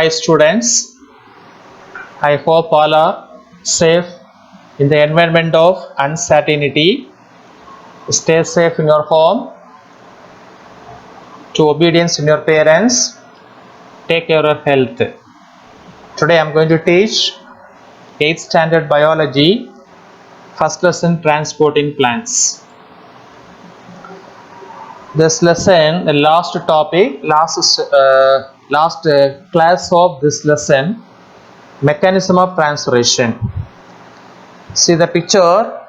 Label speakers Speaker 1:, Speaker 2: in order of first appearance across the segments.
Speaker 1: Hi students, I hope all are safe in the environment of uncertainty. Stay safe in your home, to obedience in your parents, take care of health. Today I am going to teach 8th standard biology, first lesson transporting plants. This lesson, the last topic, last class of this lesson, mechanism of transpiration. See the picture.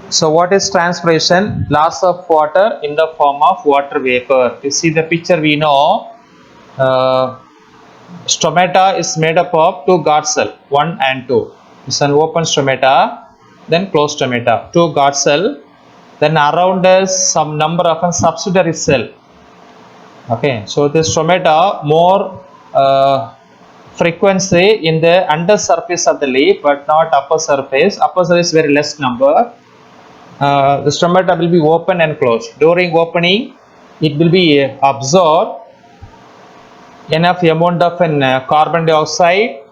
Speaker 1: So what is transpiration? Loss of water in the form of water vapor. You see the picture, we know stomata is made up of two guard cell, 1 and 2. It's an open stomata, then closed stomata, two guard cell. Then around us some number of a subsidiary cell. Okay, so this stomata more frequency in the under surface of the leaf, but not upper surface. Upper surface very less number. The stomata will be open and closed. During opening, it will be absorb enough amount of carbon dioxide,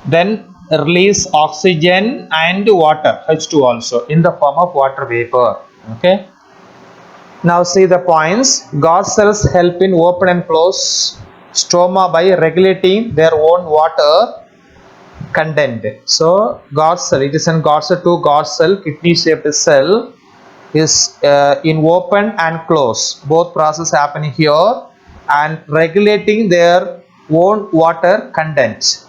Speaker 1: then release oxygen and water, H2 also, in the form of water vapor. Okay. Now see the points. Guard cells help in open and close stoma by regulating their own water content. So guard cell, it is in guard cell, two guard cell, kidney shaped cell is in open and close. Both process happening here and regulating their own water content.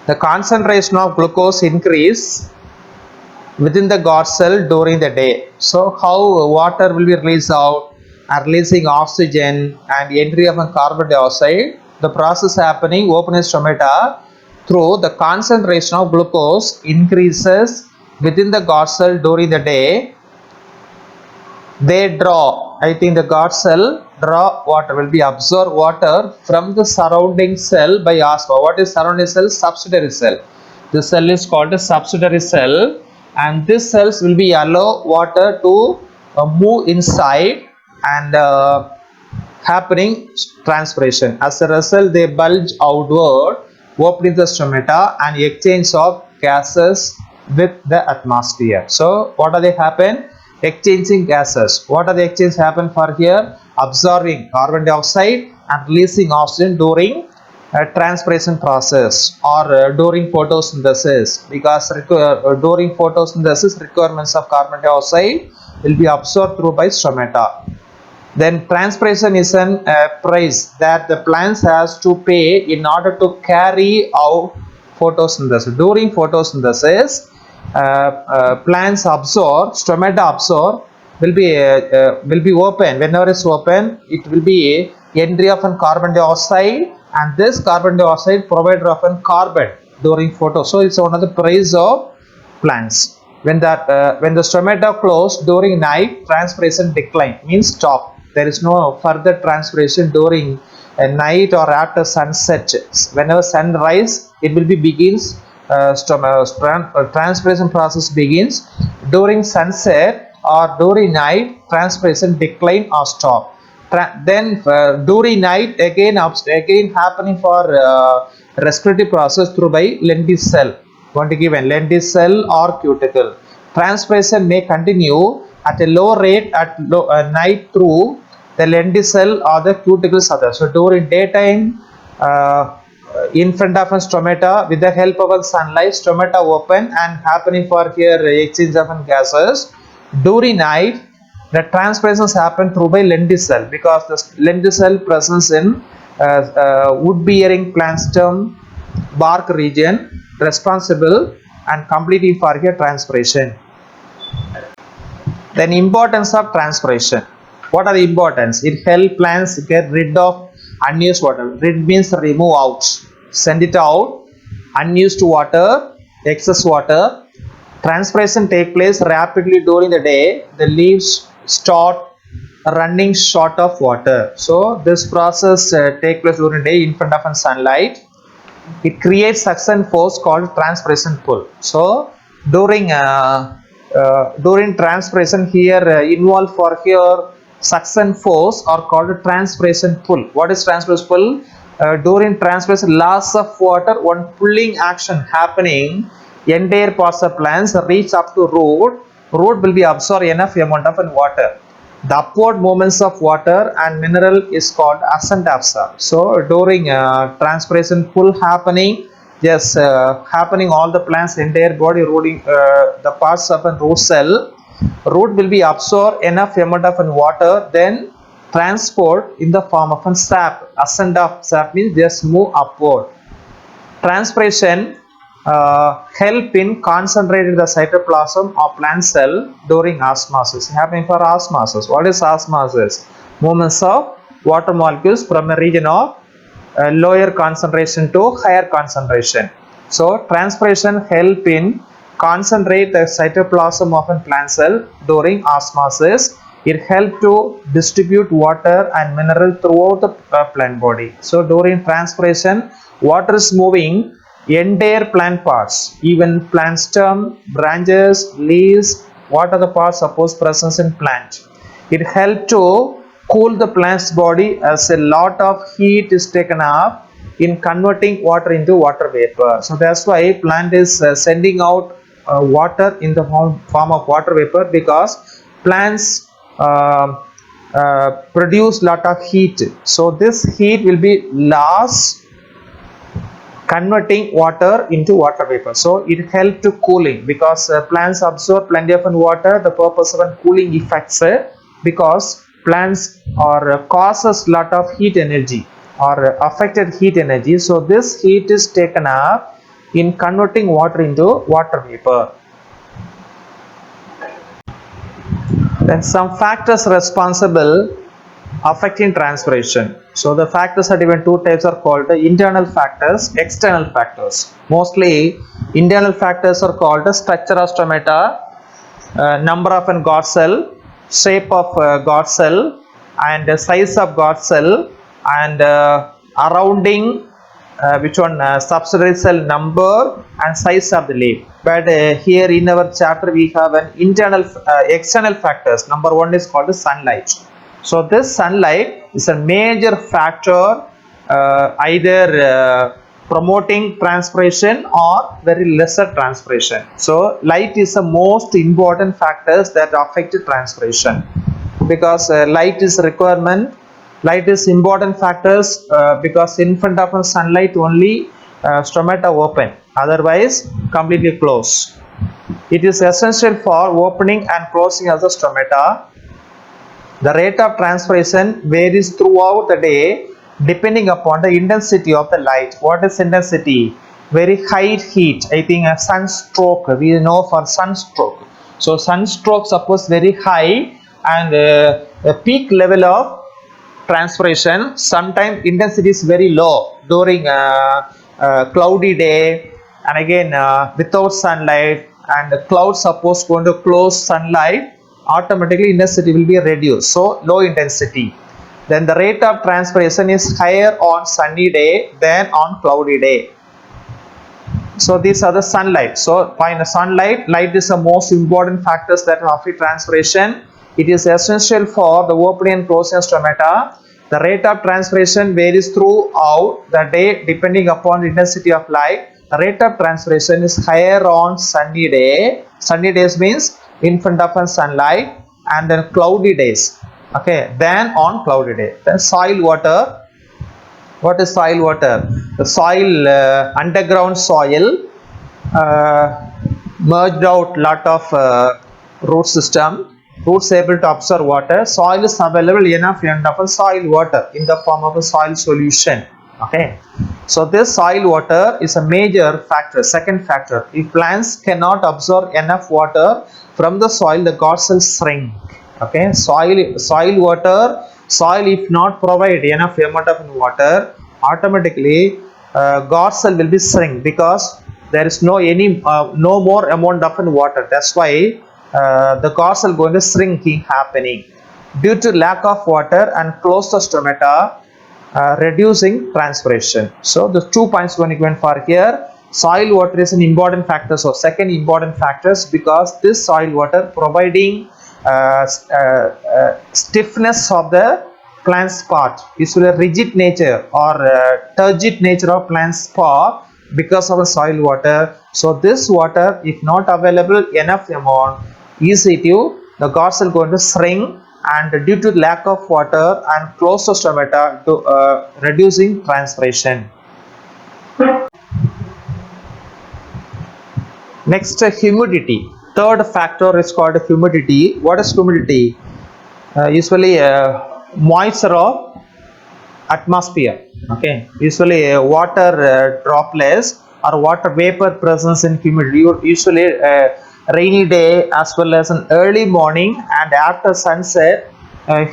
Speaker 1: The concentration of glucose increase within the guard cell during the day. So how water will be released out and releasing oxygen and entry of carbon dioxide. The process happening open stomata through the concentration of glucose increases within the guard cell during the day. They draw, I think the guard cell draw water, will be absorb water from the surrounding cell by osmosis. What is surrounding cell? Subsidiary cell. This cell is called a subsidiary cell, and this cells will be allow water to move inside and happening transpiration. As a result, they bulge outward, opening the stomata and exchange of gases with the atmosphere. So what are they happen? Exchanging gases. What are the exchange happen for here? Absorbing carbon dioxide and releasing oxygen during transpiration process or during photosynthesis, because during photosynthesis requirements of carbon dioxide will be absorbed through by stomata. Then transpiration is an price that the plants has to pay in order to carry out photosynthesis. During photosynthesis, plants absorb, stomata absorb, will be open. Whenever it's open, it will be entry of carbon dioxide, and this carbon dioxide provider of carbon during photo. So it's one of the price of plants. When the stomata close during night, transpiration decline, means stop. There is no further transpiration during night or after sunset. Whenever sunrise, it will be begins. Transpiration process begins during sunset or during night. Transpiration decline or stop. Then during night again happening for respiratory process through by Lentz cell. Want to give a Lentz cell or cuticle. Transpiration may continue at a low rate at night through the Lentz cell or the cuticles other. So during daytime, in front of a stomata, with the help of a sunlight, stomata open and happening for here exchange of gases. During night, the transpirations happen through by Lentz cell, because the Lentz cell presence in wood bearing plant stem bark region responsible and completing for here transpiration. Then importance of transpiration. What are the importance? It helps plants get rid of unused water. Rid means remove out, send it out. Unused water, excess water. Transpiration take place rapidly during the day. The leaves start running short of water. So this process take place during the day in front of sunlight. It creates suction force called transpiration pull. So during transpiration here involved for here suction force are called transpiration pull. What is transpiration pull? During transpiration loss of water, one pulling action happening, entire parts of plants reach up to root. Root will be absorb enough amount of water. The upward movements of water and mineral is called ascent absorb. So during transpiration pull happening, yes, happening all the plants entire body rooting the parts of a root cell, root will be absorb enough amount of water, then transport in the form of a sap. Ascent of sap means just move upward. Transpiration help in concentrating the cytoplasm of plant cell during osmosis. Happening for osmosis. What is osmosis? Movements of water molecules from a region of lower concentration to higher concentration. So transpiration help in concentrate the cytoplasm of a plant cell during osmosis. It helps to distribute water and mineral throughout the plant body. So during transpiration, water is moving entire plant parts, even plant stem, branches, leaves. What are the parts supposed present in plant? It helps to cool the plant's body as a lot of heat is taken up in converting water into water vapor. So that's why plant is sending out water in the form of water vapor, because plants produce lot of heat. So this heat will be lost converting water into water vapor. So it helps to cooling, because plants absorb plenty of water. The purpose of cooling effects, because plants are causes lot of heat energy or affected heat energy. So this heat is taken up in converting water into water vapor. Then some factors responsible affecting transpiration. So the factors are given two types, are called internal factors, external factors. Mostly internal factors are called structure of stomata, number of an guard cell, shape of guard cell, and size of guard cell, and surrounding which one subsidiary cell number and size of the leaf. But here in our chapter we have an internal external factors. Number one is called sunlight. So this sunlight is a major factor, either promoting transpiration or very lesser transpiration. So light is the most important factors that affect transpiration, because light is requirement. Light is important factors because in front of sunlight only stomata open, otherwise completely closed. It is essential for opening and closing of the stomata. The rate of transpiration varies throughout the day depending upon the intensity of the light. What is intensity? Very high heat. I think a sunstroke. We know for sunstroke. So sunstroke suppose very high, and a peak level of transpiration. Sometimes intensity is very low during cloudy day, and again without sunlight, and the cloud suppose going to close sunlight, automatically intensity will be reduced, so low intensity. Then the rate of transpiration is higher on sunny day than on cloudy day. So these are the sunlight. So by the sunlight, light is the most important factors that affect transpiration. It is essential for the opening and closing of stomata. The rate of transpiration varies throughout the day depending upon the intensity of light. The rate of transpiration is higher on sunny day. Sunny days means in front of a sunlight, and then cloudy days, okay, than on cloudy day. Then soil water. What is soil water? The soil, underground soil, merged out lot of root system. Roots able to absorb water. Soil is available enough of soil water in the form of a soil solution. Okay, so this soil water is a major factor. Second factor, if plants cannot absorb enough water from the soil, the guard cells shrink. Okay, soil water. Soil if not provide enough amount of water, automatically guard cell will be shrink, because there is no more amount of water. That's why the guard cell going to shrinking happening due to lack of water and closed stomata, reducing transpiration. So the 2 points going to given for here. Soil water is an important factor. So second important factors, because this soil water providing stiffness of the plant's part, usually rigid nature or turgid nature of plant's part because of the soil water. So this water, if not available enough amount, EC2, the gods are going to shrink, and due to lack of water and close to stomata to reducing transpiration. Next, humidity. Third factor is called humidity. What is humidity? Usually moisture of atmosphere. Okay, usually water droplets or water vapor presence in humidity. Usually rainy day as well as an early morning and after sunset,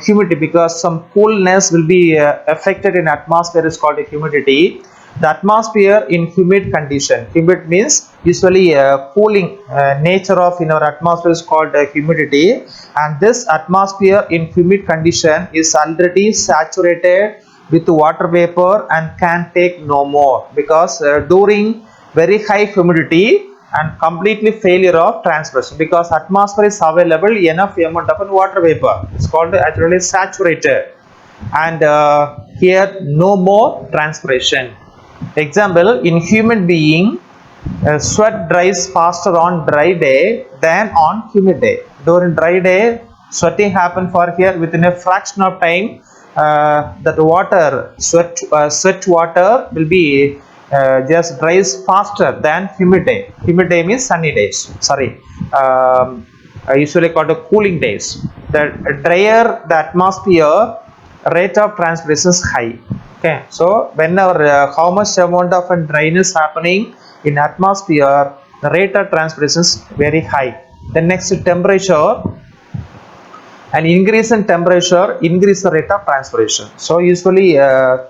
Speaker 1: humidity, because some coolness will be affected in atmosphere, is called humidity. The atmosphere in humid condition, humid means usually cooling nature of in our atmosphere is called humidity, and this atmosphere in humid condition is already saturated with water vapor and can take no more, because during very high humidity and completely failure of transpiration, because atmosphere is available enough amount of water vapor, it's called actually saturated, and here no more transpiration. Example, in human being, sweat dries faster on dry day than on humid day. During dry day, sweating happen for here within a fraction of time. That water, sweat water will be just dries faster than humid day. Humid day means sunny days. Sorry, usually called cooling days. The drier the atmosphere, rate of transpiration is high. Okay, so whenever how much amount of dryness happening in atmosphere, the rate of transpiration is very high. The next, temperature. An increase in temperature increase the rate of transpiration. So usually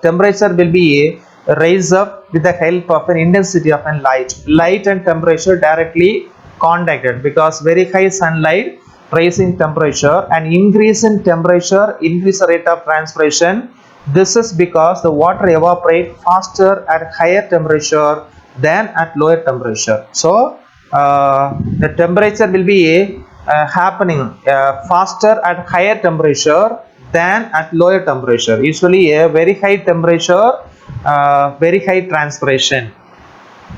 Speaker 1: temperature will be raised up with the help of an intensity of an light and temperature directly contacted, because very high sunlight raising temperature, and increase in temperature increase the rate of transpiration. This is because the water evaporate faster at higher temperature than at lower temperature. So the temperature will be happening faster at higher temperature than at lower temperature. Usually a very high temperature, very high transpiration.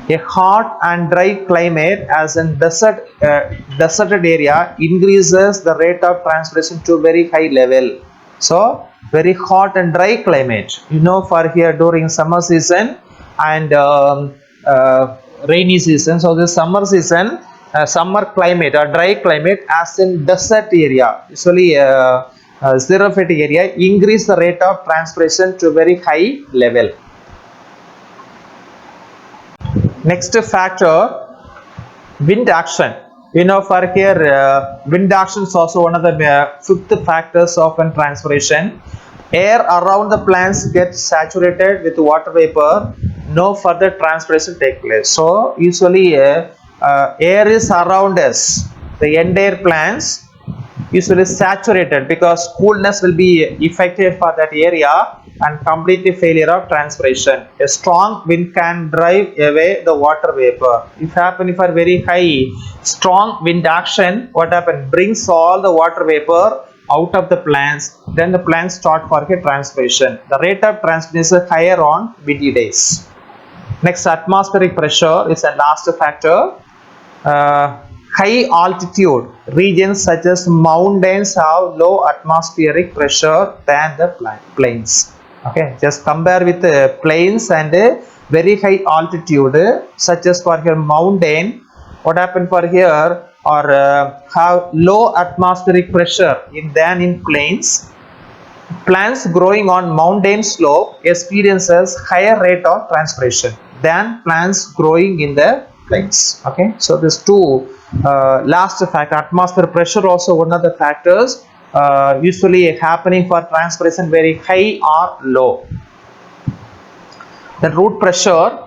Speaker 1: A hot and dry climate as in deserted area increases the rate of transpiration to very high level. So very hot and dry climate, for here during summer season and rainy season. So this summer season, summer climate or dry climate as in desert area, usually xerophatic area, increase the rate of transpiration to very high level. Next factor, wind action. For here wind action is also one of the fifth factors of transpiration. Air around the plants gets saturated with water vapor, no further transpiration take place. So usually air is around us, the entire plants usually saturated, because coolness will be effective for that area and completely failure of transpiration. A strong wind can drive away the water vapor. If happen for very high strong wind action, what happen, brings all the water vapor out of the plants, then the plants start for a transpiration. The rate of transpiration is higher on windy days. Next, atmospheric pressure is the last factor. High altitude regions such as mountains have low atmospheric pressure than the plains. Okay, just compare with the plains and very high altitude, such as for here mountain. What happened for here, or have low atmospheric pressure than in plains. Plants growing on mountain slope experiences higher rate of transpiration than plants growing in the plains. Okay, so these two last factor, atmosphere pressure, also one of the factors usually happening for transpiration very high or low. The root pressure.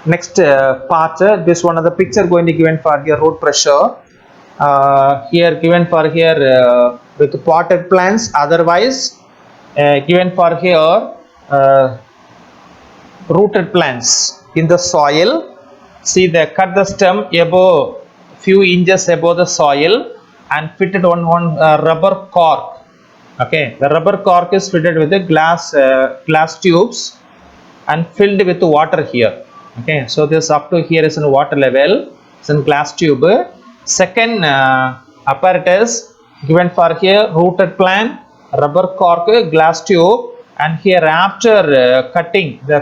Speaker 1: Next part, this one of the picture going to given for here root pressure. Here given for here with potted plants, otherwise given for here rooted plants in the soil. See, they cut the stem above few inches above the soil and fitted on one rubber cork. Okay, the rubber cork is fitted with the glass tubes and filled with water here. Okay, so this up to here is in water level. It's in glass tube. Second apparatus given for here rooted plant, rubber cork, glass tube, and here after cutting the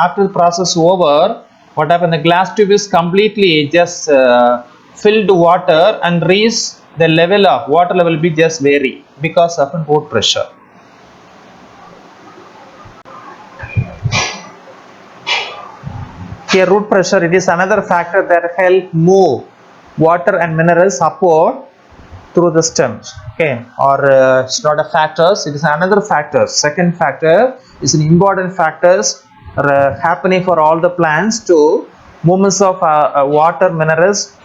Speaker 1: after the process over, what happened? The glass tube is completely just filled water and reach the level of water level will be just vary because of root pressure. Here root pressure, it is another factor that help move water and minerals upward through the stems. Okay, or it's not a factors, it is another factor. Second factor is an important factors happening for all the plants to movements of water minerals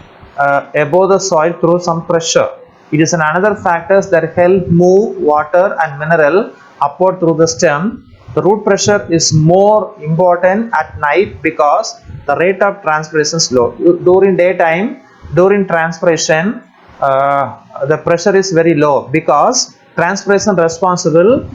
Speaker 1: above the soil through some pressure. It is another factors that help move water and mineral upward through the stem. The root pressure is more important at night because the rate of transpiration is low. During daytime, during transpiration, the pressure is very low because transpiration responsible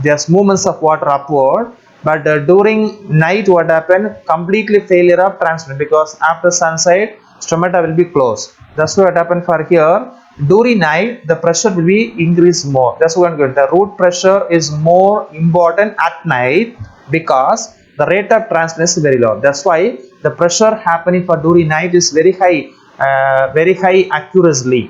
Speaker 1: just movements of water upward. But during night, what happened? Completely failure of transpiration because after sunset, stomata will be closed. That's what happened for here. During night, the pressure will be increased more. That's what I'm good. The root pressure is more important at night because the rate of transpiration is very low. That's why the pressure happening for during night is very high accuracy.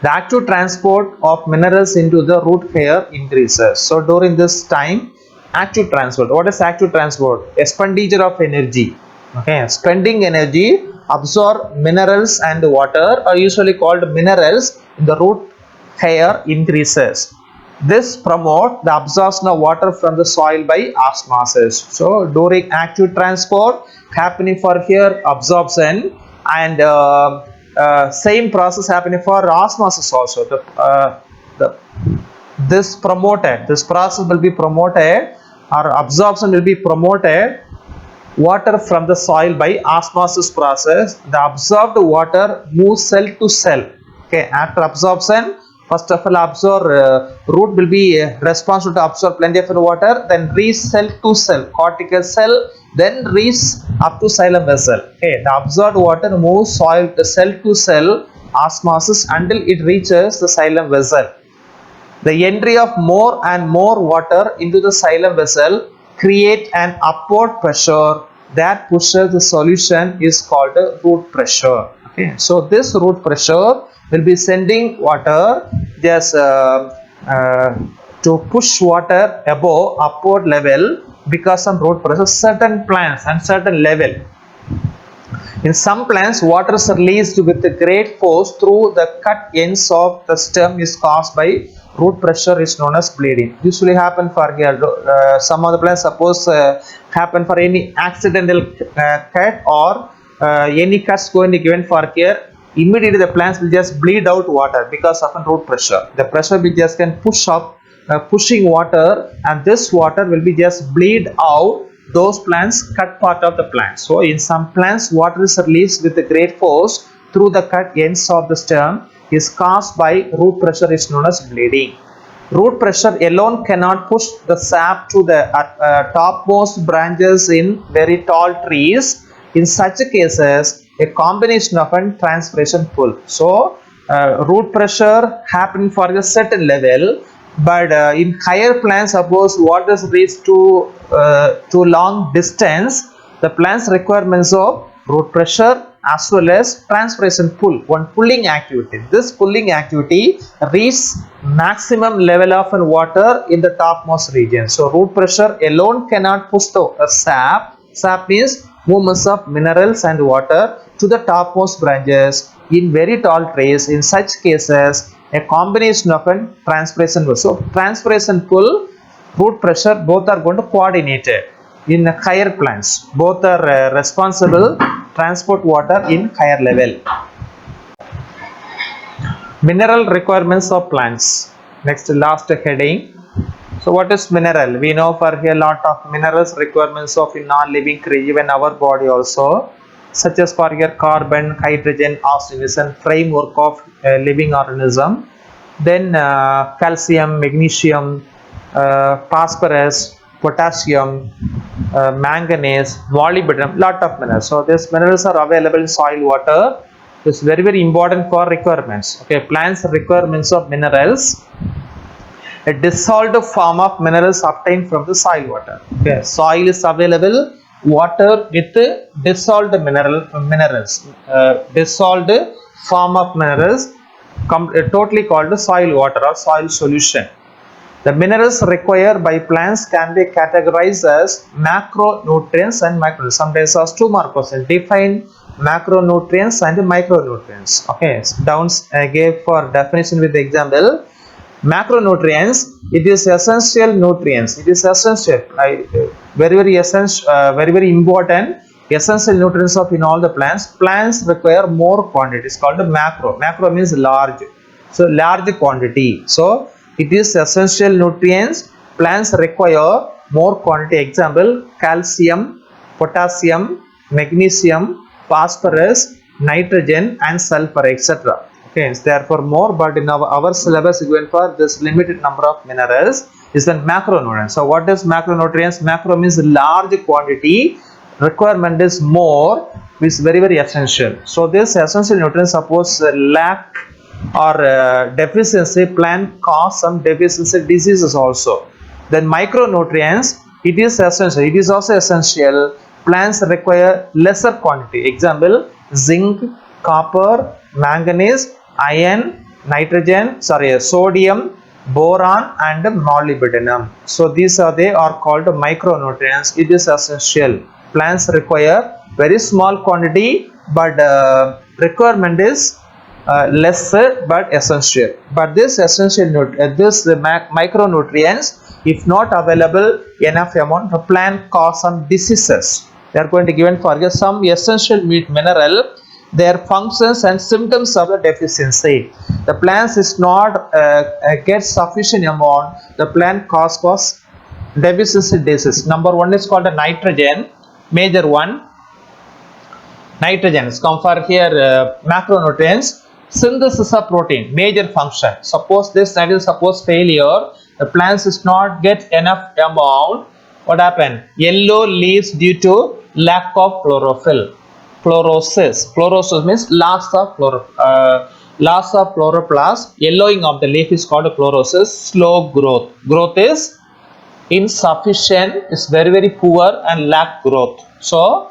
Speaker 1: The active transport of minerals into the root hair increases. So during this time, active transport. What is active transport? Expenditure of energy. Okay, spending energy, absorb minerals and water are usually called minerals in the root hair increases. This promote the absorption of water from the soil by osmosis. So during active transport happening for here absorption and same process happening for osmosis also. This process will be promoted or absorption will be promoted water from the soil by osmosis process. The absorbed water moves cell to cell. Okay, after absorption, first of all root will be responsible to absorb plenty of water, then reach cell to cell, cortical cell, then reach up to xylem vessel. Okay, the absorbed water moves soil cell to cell osmosis until it reaches the xylem vessel. The entry of more and more water into the xylem vessel create an upward pressure that pushes the solution is called root pressure. Okay, so this root pressure will be sending water just to push water above upward level because of root pressure. Certain plants and certain level. In some plants, water is released with a great force through the cut ends of the stem is caused by root pressure is known as bleeding. Usually happen for here. Some of the plants suppose happen for any accidental cut or any cuts going to be given for here. Immediately the plants will just bleed out water because of root pressure. The pressure will just can push up, pushing water, and this water will be just bleed out those plants cut part of the plant. So in some plants, water is released with a great force through the cut ends of the stem is caused by root pressure is known as bleeding. Root pressure alone cannot push the sap to the topmost branches in very tall trees. In such cases, a combination of a transpiration pull. So root pressure happen for a certain level, but in higher plants, suppose water is reached to long distance, the plant's requirements of root pressure as well as transpiration pull, one pulling activity. This pulling activity reaches maximum level of water in the topmost region. So root pressure alone cannot push the sap. Sap means movements of minerals and water to the topmost branches in very tall trees. In such cases, a combination of a transpiration pull. So transpiration pull, root pressure, both are going to coordinate it. In higher plants, both are responsible transport water in higher level. Mineral requirements of plants. Next, last heading. So what is mineral? We know for here lot of minerals requirements of non-living creature, even our body also. such as for your carbon, hydrogen, oxygen is a framework of living organism. Then calcium, magnesium, phosphorus, potassium, manganese, molybdenum, lot of minerals. So these minerals are available in soil, water. It's very important for requirements. Okay, plants requirements of minerals. A dissolved form of minerals obtained from the soil water. Okay, soil is available, water with dissolved minerals, dissolved form of minerals, totally called the soil water or soil solution. The minerals required by plants can be categorized as macronutrients and micronutrients. Sometimes as 2 mark question. Define macronutrients and micronutrients. Okay, down gave for definition with the example. Macronutrients, it is essential nutrients. It is essential, very essential, very important essential nutrients of in all the plants. Plants require more quantity. It's called macro. Macro means large. So large quantity. So it is essential nutrients. Plants require more quantity. Example: calcium, potassium, magnesium, phosphorus, nitrogen, and sulfur, etc. Okay, it's therefore more, but in our syllabus is given for this limited number of minerals is the macronutrients. So what is macronutrients? Macro means large quantity, requirement is more, which is very essential. So this essential nutrients, suppose lack or deficiency, plant cause some deficiency diseases also. Then micronutrients, it is essential, it is also essential, plants require lesser quantity. Example: zinc, copper, manganese, iron, nitrogen, sodium, boron, and molybdenum. So these are called micronutrients. It is essential. Plants require very small quantity, but requirement is lesser but essential. But this essential micronutrients, if not available enough amount, the plant cause some diseases. They are going to given for some essential mineral, their functions and symptoms of the deficiency. The plants is not get sufficient amount, the plant cause deficiency disease. Number one is called a nitrogen, major one. Nitrogen is come for here macronutrients. Synthesis of protein, major function. Suppose this nitrogen suppose failure, the plants is not get enough amount. What happen? Yellow leaves due to lack of chlorophyll. Chlorosis. Chlorosis means loss of chloroplast. Yellowing of the leaf is called chlorosis. Slow growth. Growth is insufficient, is very poor and lack growth. So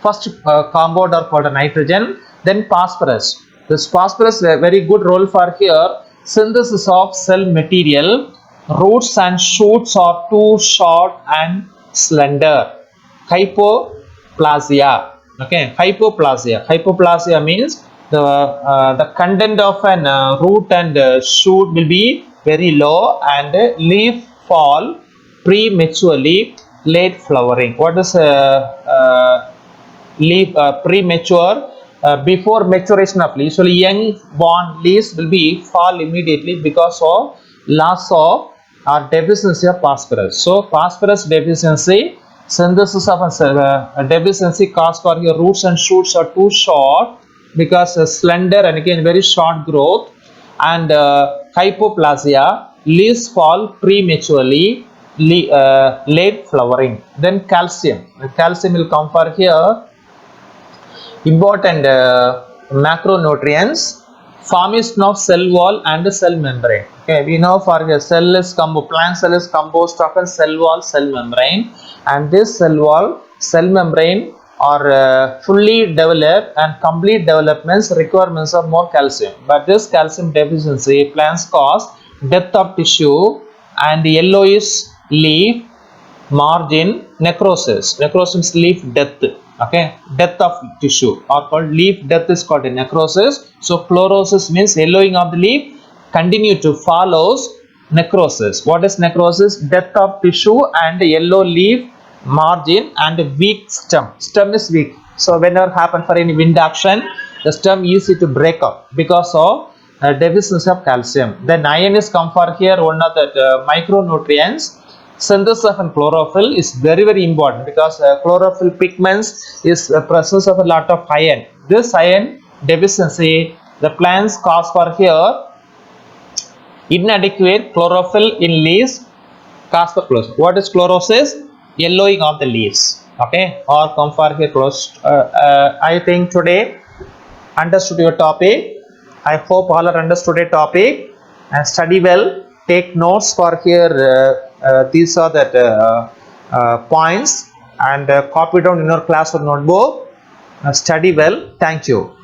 Speaker 1: first compound are called nitrogen. Then phosphorus. This phosphorus a very good role for here. Synthesis of cell material. Roots and shoots are too short and slender. Hypoplasia. Okay, hypoplasia means the content of an root and shoot will be very low, and leaf fall prematurely, late flowering. What is leaf premature? Before maturation of leaves, usually young born leaves will be fall immediately because of loss of or deficiency of phosphorus. So phosphorus deficiency, synthesis of a deficiency cause for your roots and shoots are too short because slender and again very short growth, and hypoplasia, leaves fall prematurely, late flowering. Then calcium. Calcium will come for here. Important macronutrients. Formation of cell wall and cell membrane. Okay, we know for a cell is plant cell is composed of a cell wall, cell membrane, and this cell wall, cell membrane are fully developed and complete developments requirements of more calcium. But this calcium deficiency, plants cause death of tissue and yellowish leaf, margin, necrosis. Necrosis means leaf death. Okay, death of tissue or called leaf death is called a necrosis. So chlorosis means yellowing of the leaf, continue to follows necrosis. What is necrosis? Death of tissue and yellow leaf, margin, and weak stem. Stem is weak. So whenever happen for any wind action, the stem easy to break up because of deficiency of calcium. Then iron is come for here, one of the micronutrients. synthesis of a chlorophyll is very very important because chlorophyll pigments is the presence of a lot of iron. This iron deficiency the plants cause for here inadequate chlorophyll in leaves cause for close. What is chlorosis? Yellowing of the leaves. Okay, or come for here close. I think today understood your topic. I hope all are understood a topic and study well. Take notes for here. These are the points and copy down in your class or notebook. Study well. Thank you.